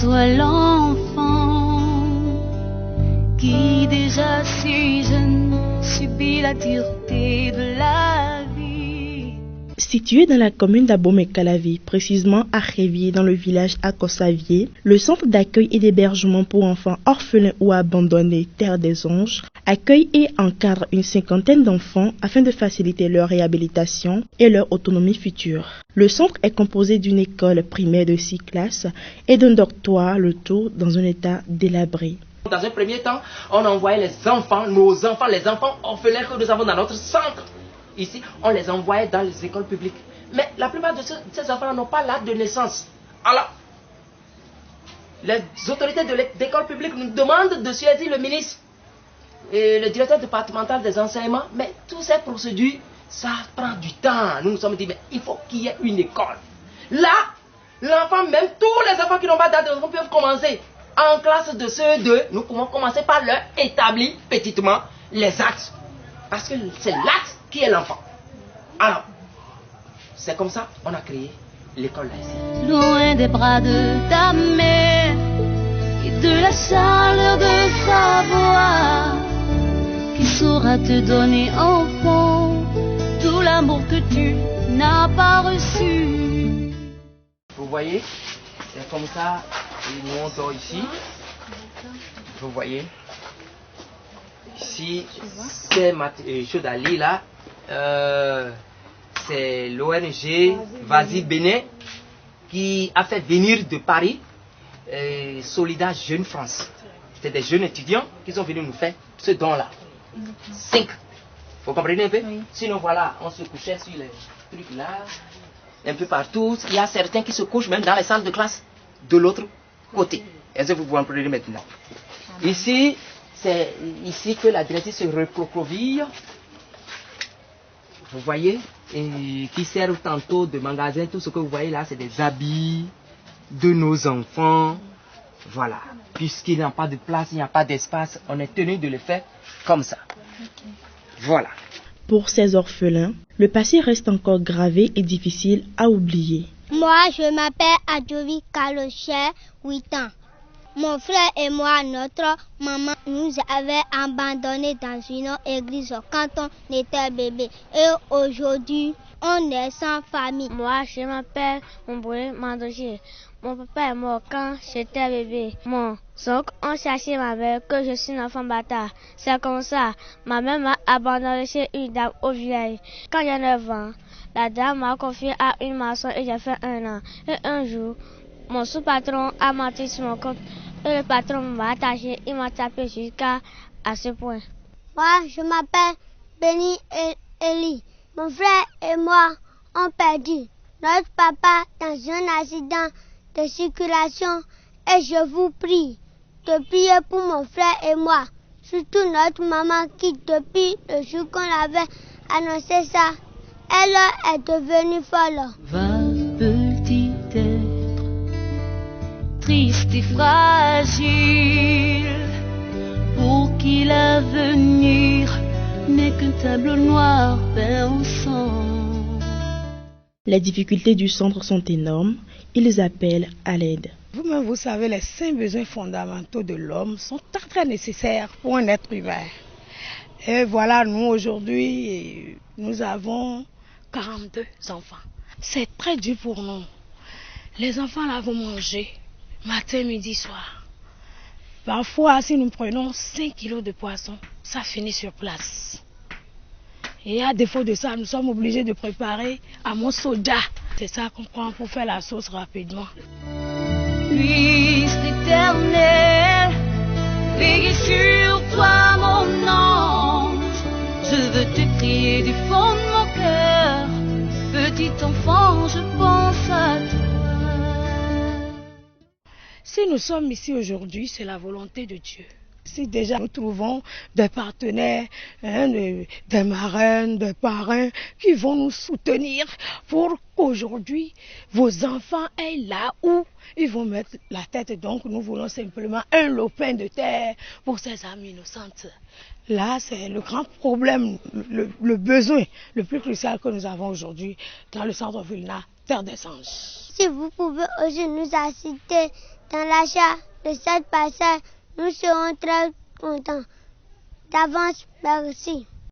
soit l'enfant qui déjà si jeune subit la dureté de la vie. Situé dans la commune d'Abomey-Calavi, précisément à Révier, dans le village Akossavier, le centre d'accueil et d'hébergement pour enfants orphelins ou abandonnés Terre des Anges accueille et encadre une cinquantaine d'enfants afin de faciliter leur réhabilitation et leur autonomie future. Le centre est composé d'une école primaire de 6 classes et d'un dortoir, le tout dans un état délabré. Dans un premier temps, on envoyait les enfants, nos enfants, les enfants orphelins que nous avons dans notre centre. Ici, on les envoyait dans les écoles publiques. Mais la plupart de ces enfants n'ont pas l'acte de naissance. Alors, les autorités d'école publique nous demandent de saisir le ministre et le directeur départemental des enseignements. Mais toutes ces procédures, ça prend du temps. Nous nous sommes dit, mais il faut qu'il y ait une école. Là, l'enfant, même tous les enfants qui n'ont pas d'acte de naissance peuvent commencer. En classe de CE2, nous pouvons commencer par leur établir petitement les actes. Parce que c'est l'acte qui est l'enfant. Alors, c'est comme ça qu'on a créé l'école là ici. Loin des bras de ta mère et de la chaleur de sa voix, qui saura te donner enfant tout l'amour que tu n'as pas reçu. Vous voyez, c'est comme ça, et nous on dort ici. Vous voyez, ici, ces choses à lire là, c'est l'ONG Vas-y Bénin qui a fait venir de Paris Solida Jeune France. C'est des jeunes étudiants qui sont venus nous faire ce don-là. 5. Vous comprenez un peu? Oui. Sinon voilà, on se couchait sur les trucs là, un peu partout. Il y a certains qui se couchent même dans les salles de classe de l'autre côté. Est-ce que vous comprenez maintenant? Ici, c'est ici que la directrice se recroqueville. Vous voyez, et qui servent tantôt de magasin. Tout ce que vous voyez là, c'est des habits de nos enfants. Voilà. Puisqu'il n'y a pas de place, il n'y a pas d'espace, on est tenu de le faire comme ça. Okay. Voilà. Pour ces orphelins, le passé reste encore gravé et difficile à oublier. Moi, je m'appelle Adjovi Kalocher, 8 ans. Mon frère et moi, notre maman nous avait abandonnés dans une église quand on était bébé. Et aujourd'hui, on est sans famille. Moi, je m'appelle Mboulé Mandoji. Mon papa est mort quand j'étais bébé. Mon oncle ont cherché ma mère que je suis un enfant bâtard. C'est comme ça. Ma mère m'a abandonné chez une dame au village. Quand j'ai 9 ans, la dame m'a confié à une maçon et j'ai fait 1 an. Et un jour, mon sous-patron a menti sur mon compte et le patron m'a attaché, il m'a tapé jusqu'à ce point. Moi, je m'appelle Benny Eli. Mon frère et moi ont perdu notre papa dans un accident de circulation et je vous prie de prier pour mon frère et moi, surtout notre maman qui depuis le jour qu'on avait annoncé ça, elle est devenue folle. Va petit être triste et fragile, pour qui l'avenir n'est qu'un tableau noir peint au sang. Les difficultés du centre sont énormes, ils appellent à l'aide. Vous-même, vous savez, les 5 besoins fondamentaux de l'homme sont très très nécessaires pour un être humain. Et voilà, nous aujourd'hui, nous avons 42 enfants. C'est très dur pour nous. Les enfants là vont manger matin, midi, soir. Parfois, si nous prenons 5 kilos de poisson, ça finit sur place. Et à défaut de ça, nous sommes obligés de préparer à mon soda. C'est ça qu'on prend pour faire la sauce rapidement. Puisse l'Éternel veiller sur toi, mon ange. Je veux te prier du fond de mon cœur. Petit enfant, je pense à toi. Si nous sommes ici aujourd'hui, c'est la volonté de Dieu. Si déjà nous trouvons des partenaires, des marraines, des parrains qui vont nous soutenir pour qu'aujourd'hui vos enfants aient là où ils vont mettre la tête. Donc nous voulons simplement un lopin de terre pour ces âmes innocentes. Là, c'est le grand problème, le besoin le plus crucial que nous avons aujourd'hui dans le centre-ville, Terre des Anges. Si vous pouvez aussi nous assister dans l'achat de cette parcelle, nous serons très contents. D'avance, merci.